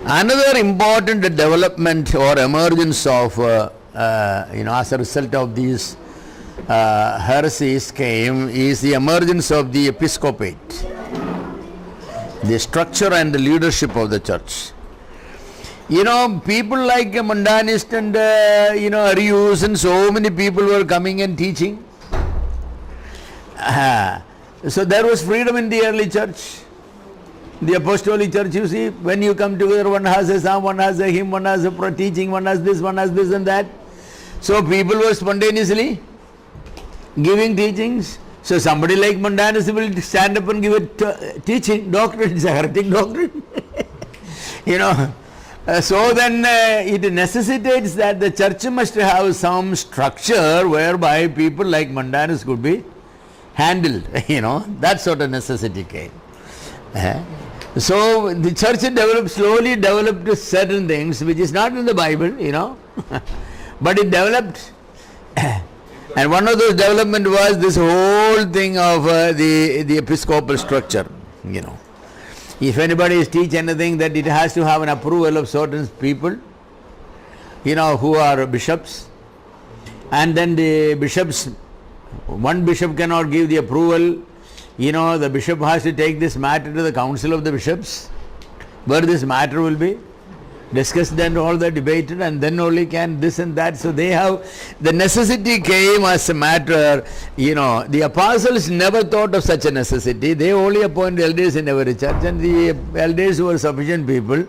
Another important development or emergence of, as a result of these heresies came is the emergence of the episcopate, the structure and the leadership of the church. People like Mundanist and, Arius and so many people were coming and teaching. So there was freedom in the early church. The apostolic church, you see, when you come together, one has a psalm, one has a hymn, one has a teaching, one has this and that. So people were spontaneously giving teachings. So somebody like Mundanus will stand up and give a teaching, doctrine, it's a heretic doctrine. So then it necessitates that the church must have some structure whereby people like Mundanus could be handled, that sort of necessity came. So the church slowly developed certain things which is not in the Bible, but it developed. And one of those development was this whole thing of the episcopal structure, If anybody is teach anything, that it has to have an approval of certain people, who are bishops. And then the bishops, one bishop cannot give the approval. The bishop has to take this matter to the council of the bishops, where this matter will be discussed and all that debated, and then only can this and that. So they have, the necessity came as a matter, the apostles never thought of such a necessity. They only appointed elders in every church, and the elders were sufficient people.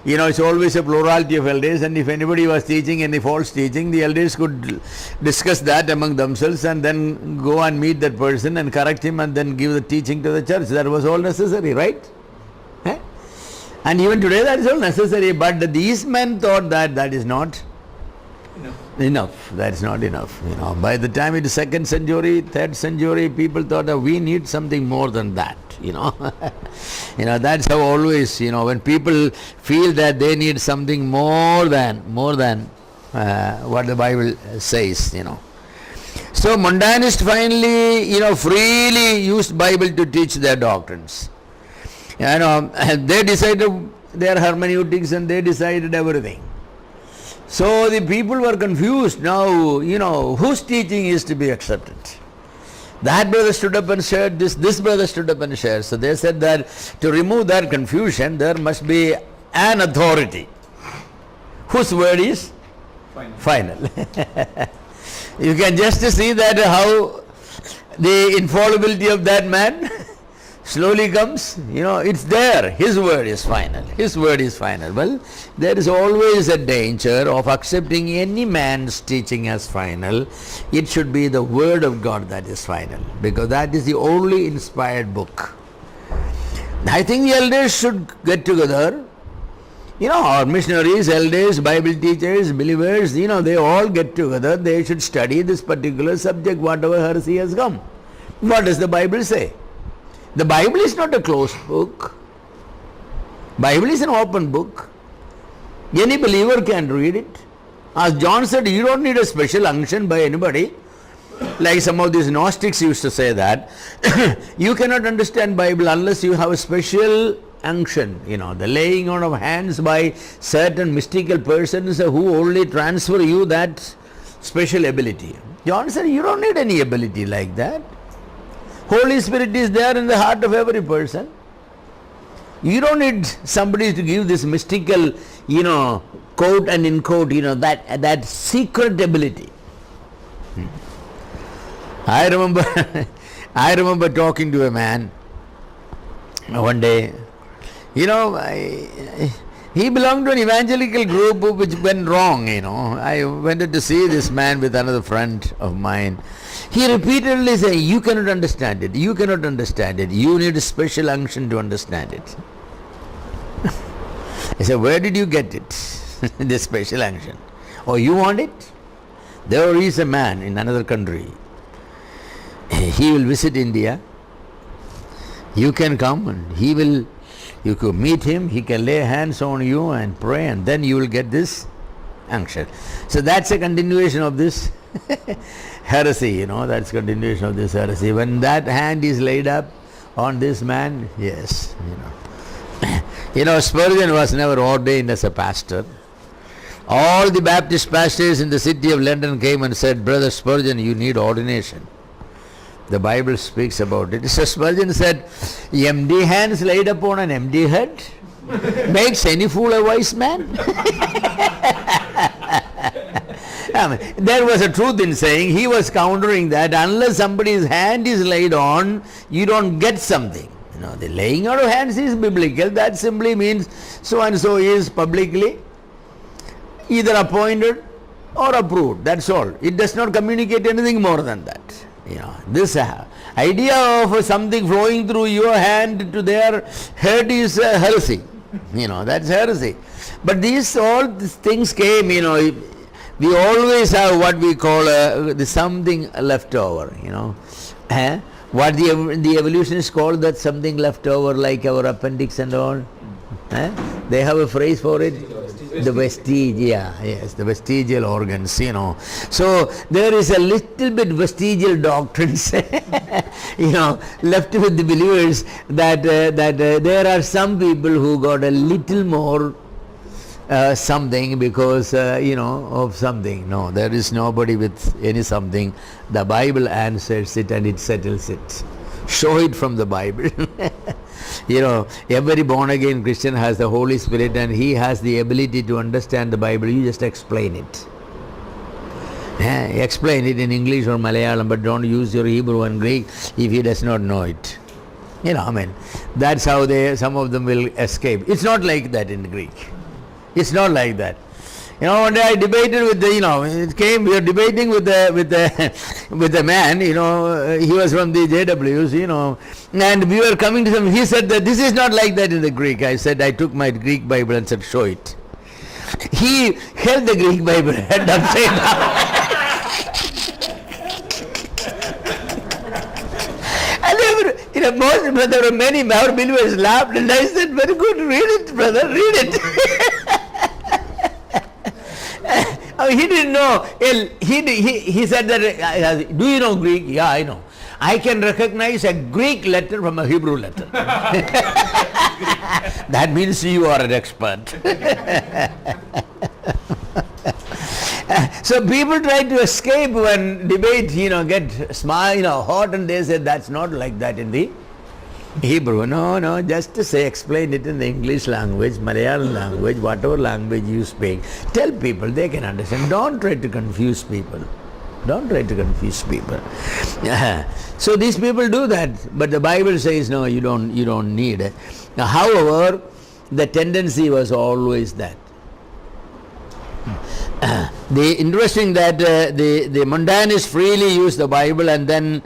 It's always a plurality of elders, and if anybody was teaching any false teaching, the elders could discuss that among themselves and then go and meet that person and correct him and then give the teaching to the church. That was all necessary, right? And even today that is all necessary, but these men thought that that is not enough. That is not enough. By the time it is 2nd century, 3rd century, people thought that we need something more than that. That's how always, when people feel that they need something more than what the Bible says, So Mundanists finally, freely used Bible to teach their doctrines. They decided their hermeneutics and they decided everything. So the people were confused. Now, whose teaching is to be accepted? That brother stood up and shared this brother stood up and shared. So they said that to remove that confusion, there must be an authority whose word is final. You can just see that how the infallibility of that man slowly comes, it's there. His word is final. His word is final. Well, there is always a danger of accepting any man's teaching as final. It should be the word of God that is final, because that is the only inspired book. I think the elders should get together. Our missionaries, elders, Bible teachers, believers, they all get together. They should study this particular subject, whatever heresy has come. What does the Bible say? The Bible is not a closed book. Bible is an open book. Any believer can read it. As John said, you don't need a special unction by anybody. Like some of these Gnostics used to say that. You cannot understand Bible unless you have a special unction, the laying on of hands by certain mystical persons who only transfer you that special ability. John said, you don't need any ability like that. Holy Spirit is there in the heart of every person. You don't need somebody to give this mystical, quote and in quote, that secret ability. I remember talking to a man one day. He belonged to an evangelical group which went wrong, I went to see this man with another friend of mine. He repeatedly said, you cannot understand it, you cannot understand it, you need a special unction to understand it. I said, where did you get it, this special unction? Oh, you want it? There is a man in another country. He will visit India. You can come and you could meet him, he can lay hands on you and pray, and then you will get this unction. So that's a continuation of this heresy, that's continuation of this heresy. When that hand is laid up on this man, yes, You know, Spurgeon was never ordained as a pastor. All the Baptist pastors in the city of London came and said, Brother Spurgeon, you need ordination. The Bible speaks about it. So Spurgeon said, empty hands laid upon an empty head makes any fool a wise man. I mean, there was a truth in saying, he was countering that unless somebody's hand is laid on, you don't get something. You know, the laying out of hands is biblical. That simply means so and so is publicly either appointed or approved. That's all. It does not communicate anything more than that. You know, this idea of something flowing through your hand to their head is heresy. You know, that's heresy. But all these things came, you know, we always have what we call something left over, you know. What the evolutionists call that something left over, like our appendix and all. They have a phrase for it. The vestige, yes, the vestigial organs, you know. So there is a little bit vestigial doctrines, you know, left with the believers that there are some people who got a little more something because, you know, of something. No, there is nobody with any something. The Bible answers it and it settles it. Show it from the Bible. You know, every born again Christian has the Holy Spirit and he has the ability to understand the Bible. You just explain it. Explain it in English or Malayalam, but don't use your Hebrew and Greek if he does not know it. You know, I mean, that's how some of them will escape. It's not like that in Greek. It's not like that. You know, one day I debated with we were debating with the man, you know, he was from the JWs, you know, and we were coming to him, he said that this is not like that in the Greek. I said, I took my Greek Bible and said, show it. He held the Greek Bible head upside down. And there were many our believers laughed, and I said, very good, read it, brother, read it. He didn't know. He said that, do you know Greek? Yeah, I know. I can recognize a Greek letter from a Hebrew letter. That means you are an expert. So people try to escape when debate, you know, get smart, you know, hot, and they say that's not like that in the Hebrew. No, just to say, explain it in the English language, Malayalam language, whatever language you speak. Tell people, they can understand. Don't try to confuse people. Don't try to confuse people. So these people do that, but the Bible says, no, you don't need it. Now, however, the tendency was always that. The interesting that the Montanists freely use the Bible, and then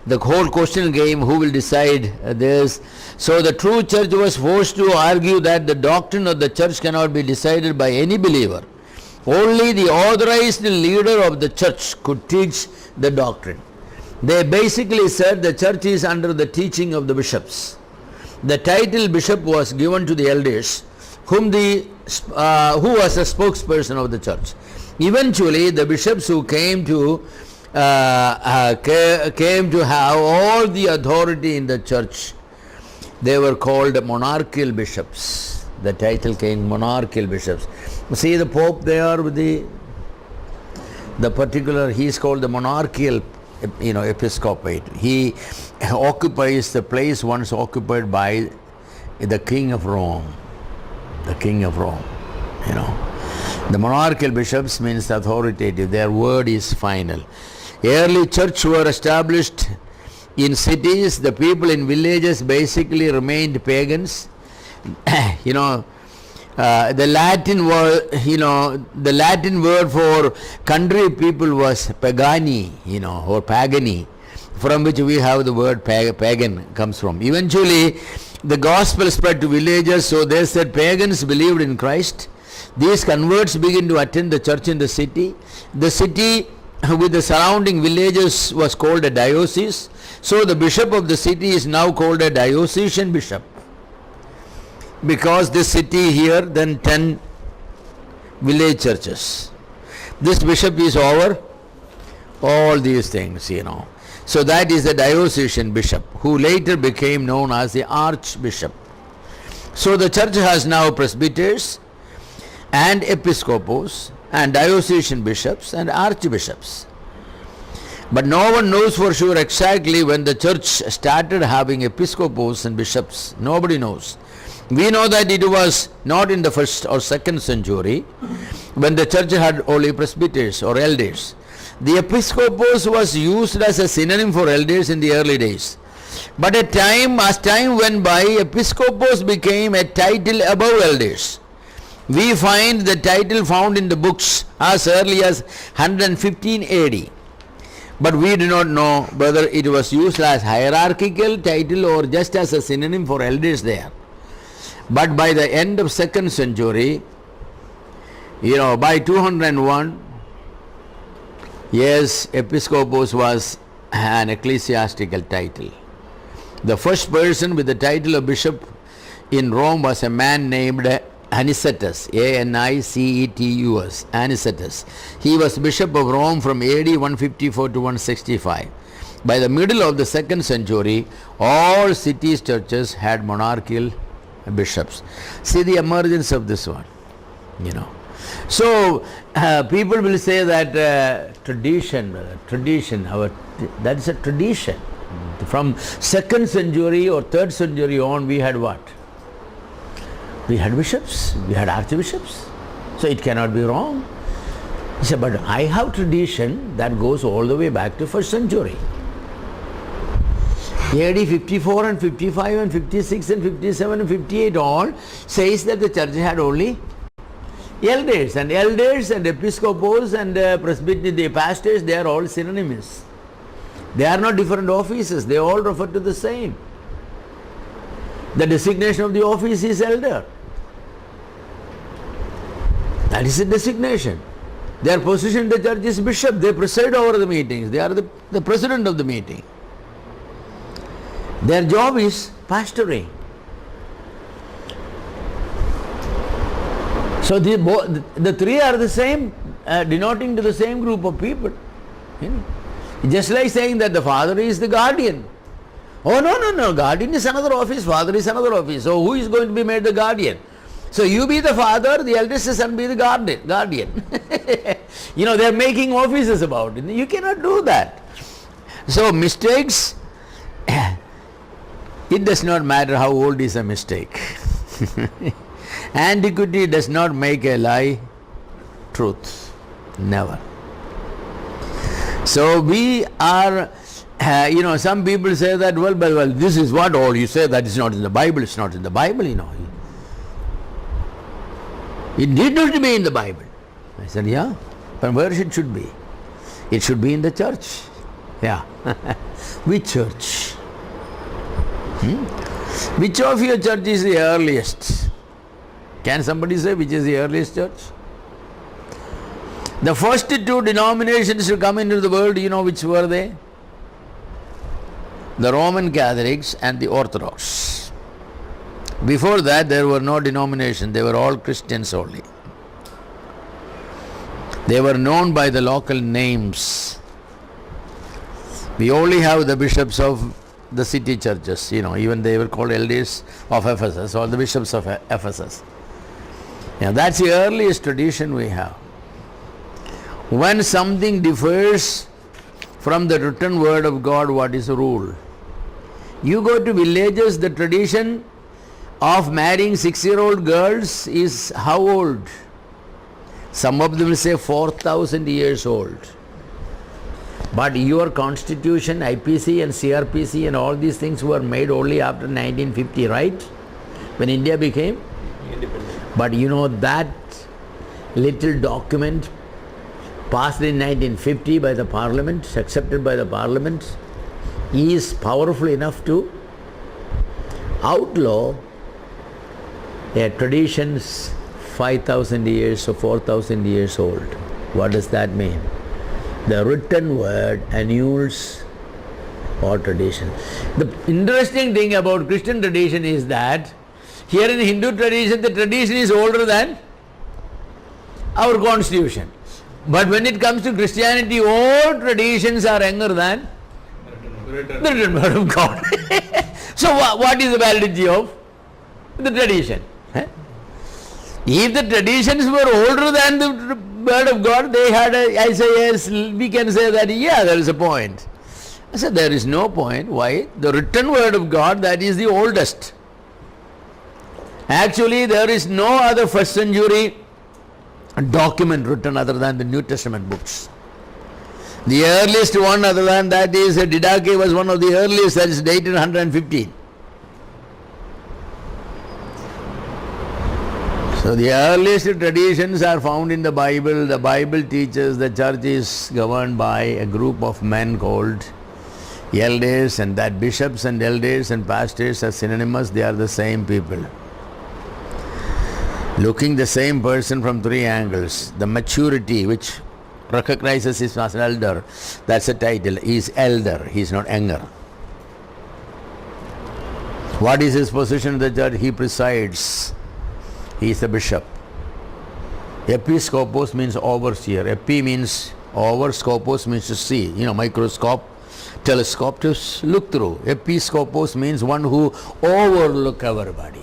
the whole question game, who will decide this. So the true church was forced to argue that the doctrine of the church cannot be decided by any believer. Only the authorized leader of the church could teach the doctrine. They basically said the church is under the teaching of the bishops. The title bishop was given to the elders, who was a spokesperson of the church. Eventually, the bishops who came to have all the authority in the church, they were called monarchical bishops. The title came monarchical bishops. See the Pope there with the particular, he is called the monarchical, you know, episcopate. He occupies the place once occupied by the King of Rome. The King of Rome, you know. The monarchical bishops means authoritative. Their word is final. Early church were established in cities. The people in villages basically remained pagans. You know, the Latin word for country people was pagani, you know, or pagani, from which we have the word pagan comes from. Eventually, the gospel spread to villages, so they said pagans believed in Christ. These converts began to attend the church in the city. The city with the surrounding villages was called a diocese. So the bishop of the city is now called a diocesan bishop. Because this city here, then 10 village churches. This bishop is over all these things, you know. So that is the diocesan bishop, who later became known as the archbishop. So the church has now presbyters and episcopos and diocesan bishops and archbishops. But no one knows for sure exactly when the church started having episcopos and bishops. Nobody knows. We know that it was not in the 1st or 2nd century when the church had only presbyters or elders. The episcopos was used as a synonym for elders in the early days. But as time went by, episcopos became a title above elders. We find the title found in the books as early as 115 AD. But we do not know whether it was used as hierarchical title or just as a synonym for elders there. But by the end of 2nd century, by 201, yes, episcopos was an ecclesiastical title. The first person with the title of bishop in Rome was a man named Anicetus, Anicetus, Anicetus. He was bishop of Rome from AD 154 to 165. By the middle of the 2nd century, all cities' churches had monarchical bishops. See the emergence of this one, So people will say that tradition, that is a tradition. From 2nd century or 3rd century on, we had what? We had bishops, we had archbishops. So it cannot be wrong. He said, but I have tradition that goes all the way back to 1st century. AD 54 and 55 and 56 and 57 and 58 all says that the church had only elders and episcopos and presbytery, the pastors, they are all synonyms. They are not different offices, they all refer to the same. The designation of the office is elder. That is the designation. Their position in the church is bishop. They preside over the meetings. They are the president of the meeting. Their job is pastoring. So the three are the same, denoting to the same group of people. Just like saying that the father is the guardian. Oh, no, guardian is another office, father is another office. So who is going to be made the guardian? So you be the father, the eldest son be the guardian. They are making offices about it. You cannot do that. So mistakes, it does not matter how old is a mistake. Antiquity does not make a lie truth. Never. So we are, some people say that, well, this is what all you say, that is not in the Bible, it's not in the Bible, It need not be in the Bible. I said, yeah, but where it should be? It should be in the church. Yeah. Which church? Which of your church is the earliest? Can somebody say which is the earliest church? The first two denominations to come into the world, which were they? The Roman Catholics and the Orthodox. Before that, there were no denomination. They were all Christians only. They were known by the local names. We only have the bishops of the city churches, even they were called elders of Ephesus or the bishops of Ephesus. That's the earliest tradition we have. When something differs from the written word of God, what is the rule? You go to villages, the tradition of marrying 6-year-old girls is how old? Some of them will say 4,000 years old. But your constitution, IPC and CRPC and all these things were made only after 1950, right? When India became independent. But that little document passed in 1950 by the parliament, accepted by the parliament, is powerful enough to outlaw a tradition 5,000 years or 4,000 years old. What does that mean? The written word annuls all tradition. The interesting thing about Christian tradition is that here in Hindu tradition, the tradition is older than our constitution. But when it comes to Christianity, all traditions are younger than the written word of God. So what is the validity of The tradition. If the traditions were older than the word of God, they had I say yes, we can say that yeah, there is a point. I said there is no point. Why? The written word of God, that is the oldest. Actually, there is no other first century document written other than the New Testament books. The earliest one other than that is Didache was one of the earliest, that is dated 115. So the earliest traditions are found in the Bible. The Bible teaches the church is governed by a group of men called elders, and that bishops and elders and pastors are synonymous, they are the same people. Looking the same person from three angles. The maturity which recognizes him as an elder, that's a title. He is elder, he is not younger. What is his position in the church? He presides. He is a bishop. Episcopos means overseer. Epi means over, scopos means to see. Microscope, telescope to look through. Episcopos means one who overlook everybody,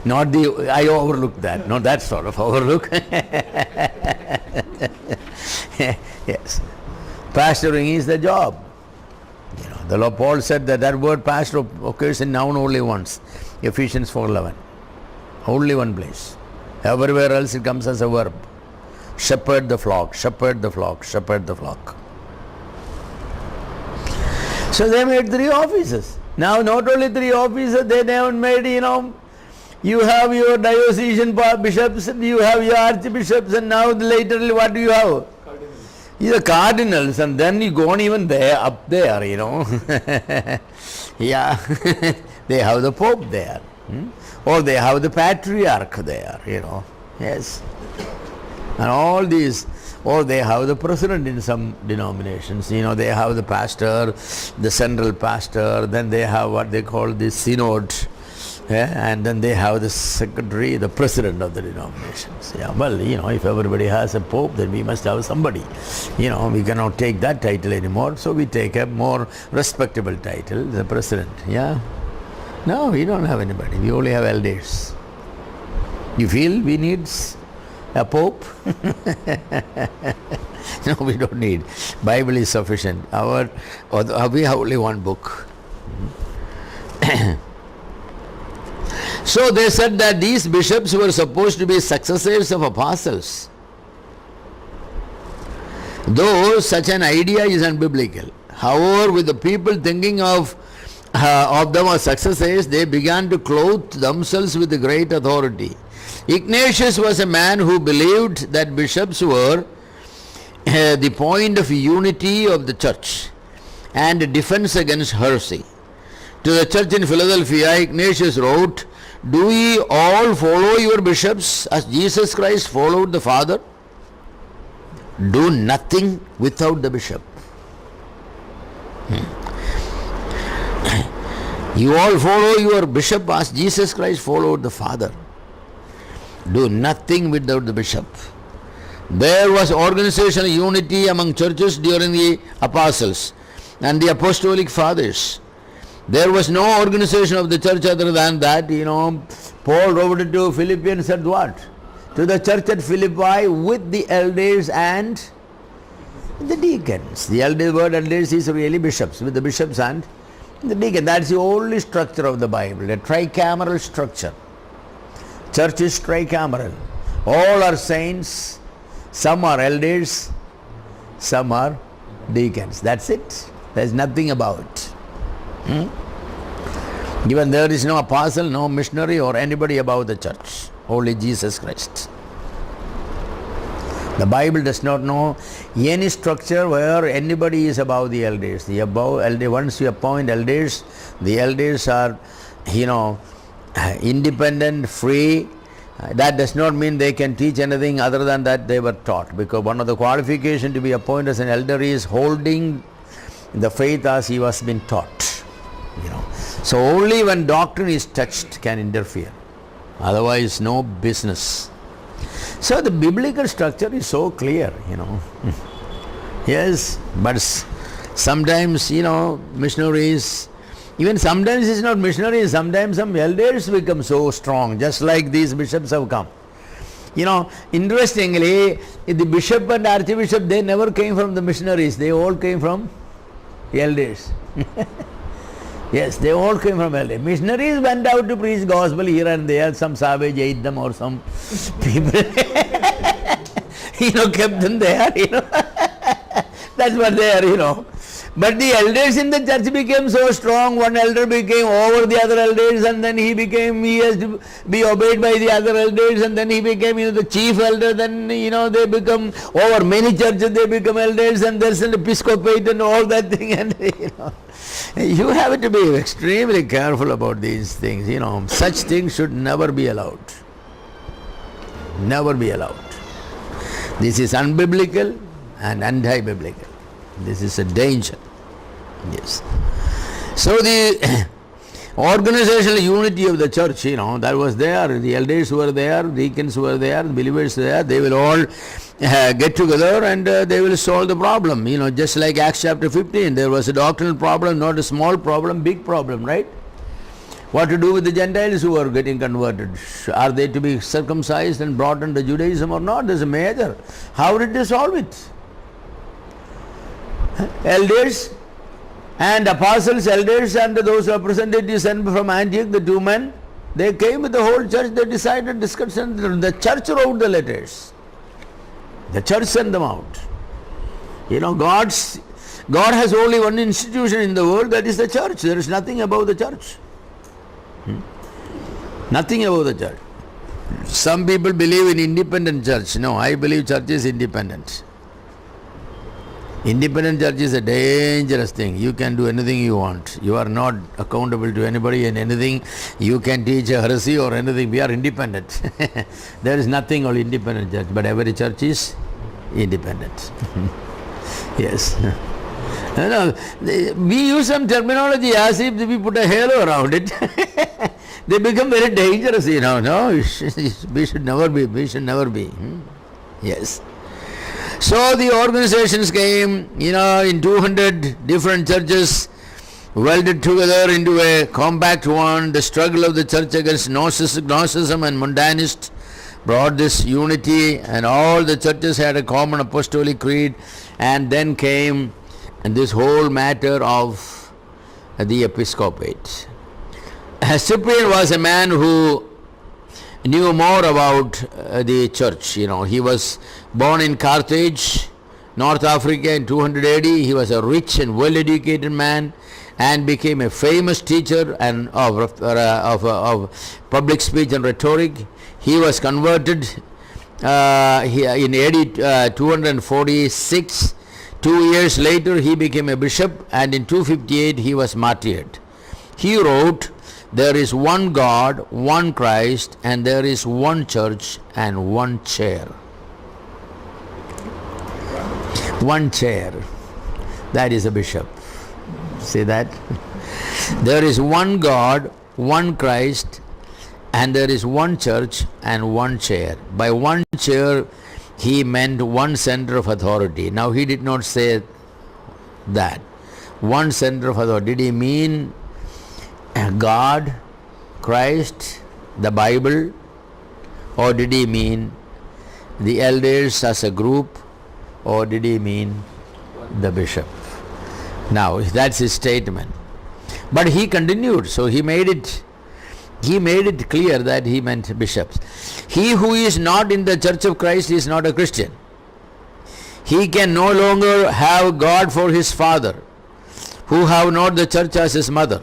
Not the, I overlook that. Not that sort of overlook. Yes. Pastoring is the job. The Lord Paul said that word pastor occurs in noun only once. Ephesians 4:11. Only one place. Everywhere else it comes as a verb. Shepherd the flock, shepherd the flock, shepherd the flock. So they made three offices. Now not only three offices, they have made, you have your diocesan bishops, you have your archbishops, and now later what do you have? The cardinals, and then you go on even there, up there, Yeah, they have the Pope there. Or they have the Patriarch there, Yes. And all these, or they have the president in some denominations, they have the pastor, the central pastor, then they have what they call the synod, and then they have the secretary, the president of the denominations. Well, if everybody has a pope, then we must have somebody. We cannot take that title anymore, so we take a more respectable title, the president. No, we don't have anybody. We only have elders. You feel we need a pope? No, we don't need. Bible is sufficient. We have only one book. So they said that these bishops were supposed to be successors of apostles. Though such an idea is unbiblical. However, with the people thinking of them as successors, they began to clothe themselves with great authority. Ignatius was a man who believed that bishops were the point of unity of the church and defense against heresy. To the church in Philadelphia, Ignatius wrote, "Do ye all follow your bishops as Jesus Christ followed the Father? Do nothing without the bishop." You all follow your bishop as Jesus Christ followed the Father. Do nothing without the bishop. There was organizational unity among churches during the apostles and the apostolic fathers. There was no organization of the church other than that. Paul wrote it to Philippians, said what? To the church at Philippi with the elders and the deacons. The word elders is really bishops, with the bishops and the deacon. That's the only structure of the Bible, a tricameral structure. Church is tricameral. All are saints, some are elders, some are deacons. That's it. There's nothing about. Even there is no apostle, no missionary or anybody above the church. Only Jesus Christ. The Bible does not know any structure where anybody is above the elders. Once you appoint elders, the elders are, independent, free. That does not mean they can teach anything other than that they were taught. Because one of the qualifications to be appointed as an elder is holding the faith as he was been taught. So only when doctrine is touched can interfere. Otherwise, no business. So the biblical structure is so clear, Yes, but sometimes, missionaries, Even sometimes it's not missionaries, sometimes some elders become so strong, just like these bishops have come. You know, interestingly, the bishop and archbishop, they never came from the missionaries, they all came from elders. Yes, they all came from elders. Missionaries went out to preach gospel here and there, some savage ate them or some people, kept them there, That's what they are, But the elders in the church became so strong, one elder became over the other elders, and then he has to be obeyed by the other elders, and then he became, the chief elder, then, they become, over many churches they become elders, and there's an episcopate and all that thing, and, you have to be extremely careful about these things, such things should never be allowed. Never be allowed. This is unbiblical and anti-biblical. This is a danger. Yes. So the organizational unity of the church, that was there. The elders were there, deacons were there, believers were there. They will all get together and they will solve the problem. Just like Acts chapter 15, there was a doctrinal problem, not a small problem, big problem, right? What to do with the Gentiles who are getting converted? Are they to be circumcised and brought into Judaism or not? There's a major. How did they solve it? Elders and apostles, elders and those representatives sent from Antioch, the two men, they came with the whole church, they decided, discussion, the church wrote the letters. The church sent them out. God has only one institution in the world, that is the church. There is nothing above the church. Nothing above the church. Some people believe in independent church. No, I believe church is independent. Independent church is a dangerous thing. You can do anything you want. You are not accountable to anybody and anything. You can teach a heresy or anything. We are independent. There is nothing called independent church, but every church is independent. Yes. We use some terminology as if we put a halo around it. They become very dangerous, No, we should never be. We should never be. Yes. So the organizations came, in 200 different churches, welded together into a compact one. The struggle of the church against Gnosticism and Montanist brought this unity, and all the churches had a common apostolic creed. And then came this whole matter of the episcopate. Cyprian was a man who knew more about the church. He was born in Carthage, North Africa in 200 AD. He was a rich and well-educated man and became a famous teacher and of public speech and rhetoric. He was converted in AD 246. 2 years later he became a bishop, and in 258 he was martyred. He wrote, "There is one God, one Christ, and there is one church and one chair." One chair. That is a bishop. See that? There is one God, one Christ, and there is one church and one chair. By one chair, he meant one center of authority. Now, he did not say that. One center of authority. Did he mean God, Christ, the Bible, or did he mean the elders as a group, or did he mean the bishop? Now, that's his statement. But he continued, so he made it clear that he meant bishops. He who is not in the church of Christ is not a Christian. He can no longer have God for his father, who have not the church as his mother.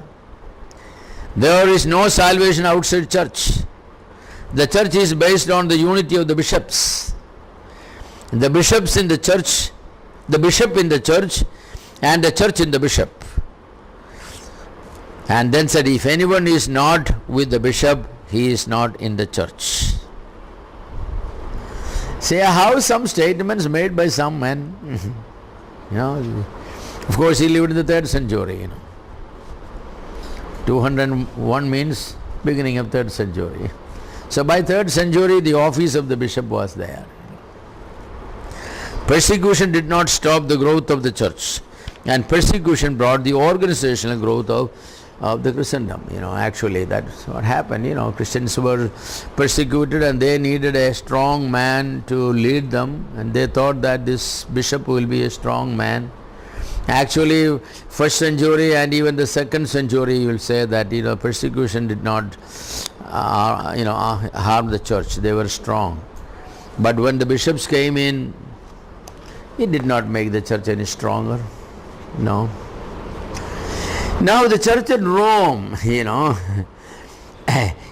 There is no salvation outside church. The church is based on the unity of the bishops. The bishops in the church, the bishop in the church, and the church in the bishop. And then said, if anyone is not with the bishop, he is not in the church. See how some statements made by some men, of course he lived in the 3rd century, 201 means beginning of 3rd century. So by 3rd century the office of the bishop was there. Persecution did not stop the growth of the church, and persecution brought the organizational growth of of the Christendom. Actually that's what happened. Christians were persecuted and they needed a strong man to lead them, and they thought that this bishop will be a strong man. Actually, first century and even the second century, you will say that persecution did not harm the church. They were strong. But when the bishops came in, it did not make the church any stronger. No. Now the church in Rome,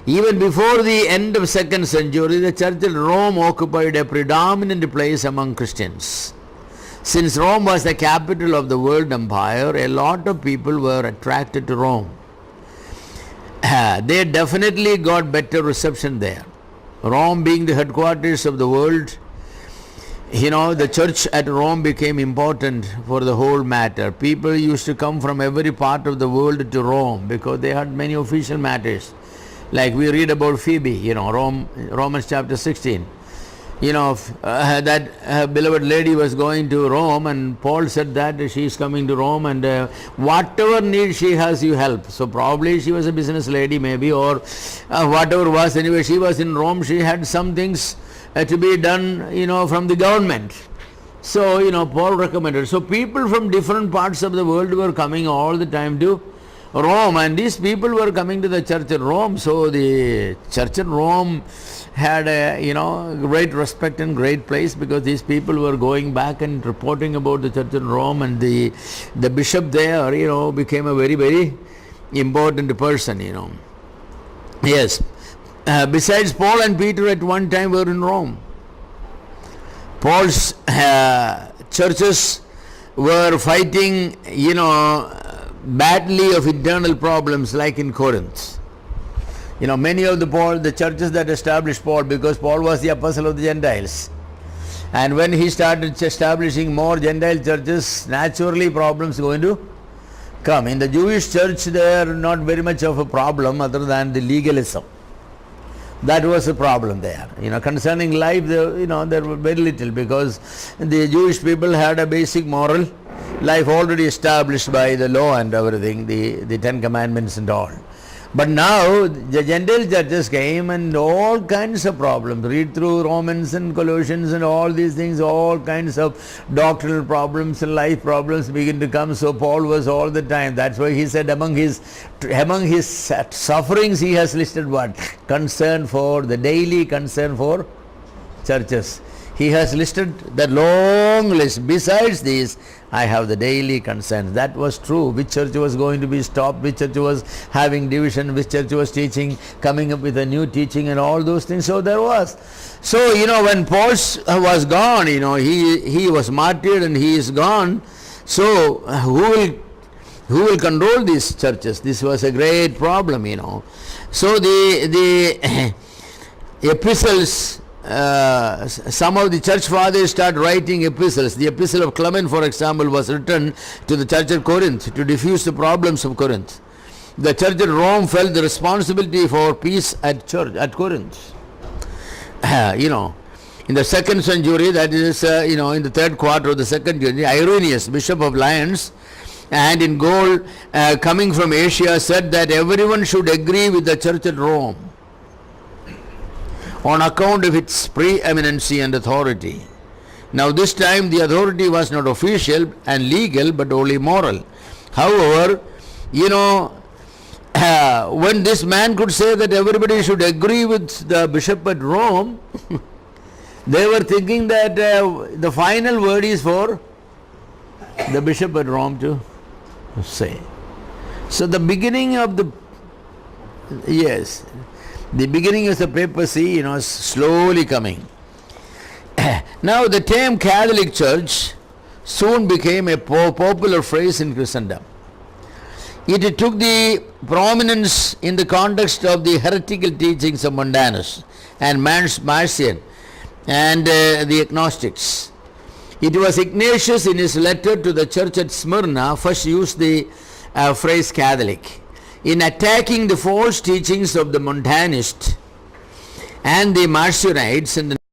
even before the end of second century, the church in Rome occupied a predominant place among Christians. Since Rome was the capital of the world empire, a lot of people were attracted to Rome. They definitely got better reception there. Rome being the headquarters of the world, the church at Rome became important for the whole matter. People used to come from every part of the world to Rome because they had many official matters. Like we read about Phoebe, Romans chapter 16. That beloved lady was going to Rome, and Paul said that she is coming to Rome, and whatever need she has, you help. So probably she was a business lady maybe, or whatever was. Anyway, she was in Rome. She had some things to be done, from the government. So, Paul recommended. So people from different parts of the world were coming all the time to Rome, and these people were coming to the church in Rome. So the church in Rome had a great respect and great place, because these people were going back and reporting about the church in Rome, and the bishop there became a very, very important person. Yes. Besides, Paul and Peter at one time were in Rome. Paul's churches were fighting badly of internal problems, like in Corinth. Many of the churches that established Paul, because Paul was the apostle of the Gentiles, and when he started establishing more Gentile churches, naturally problems going to come. In the Jewish church, there not very much of a problem other than the legalism. That was a problem there. Concerning life, there were very little, because the Jewish people had a basic moral life already established by the law and everything, the Ten Commandments and all. But now the Gentile churches came, and all kinds of problems. Read through Romans and Colossians and all these things, all kinds of doctrinal problems and life problems begin to come. So Paul was all the time. That's why he said among his sufferings he has listed what? The daily concern for churches. He has listed the long list. Besides these, I have the daily concerns. That was true. Which church was going to be stopped, which church was having division, which church was teaching, coming up with a new teaching, and all those things. So there was. So, when Paul was gone, he was martyred and he is gone. So who will control these churches? This was a great problem, So the epistles, some of the church fathers start writing epistles. The epistle of Clement, for example, was written to the church at Corinth to diffuse the problems of Corinth. The church at Rome felt the responsibility for peace at Corinth. In the second century, that is, in the third quarter of the second century, Irenaeus, bishop of Lyons, and in Gaul, coming from Asia, said that everyone should agree with the church at Rome on account of its preeminency and authority. Now this time the authority was not official and legal, but only moral. However, when this man could say that everybody should agree with the bishop at Rome, they were thinking that the final word is for the bishop at Rome to say. So the beginning of the beginning of the papacy, slowly coming. Now the term Catholic Church soon became a popular phrase in Christendom. It took the prominence in the context of the heretical teachings of Montanus and Marcion and the agnostics. It was Ignatius in his letter to the church at Smyrna first used the phrase Catholic. In attacking the false teachings of the Montanists and the Marcionites and the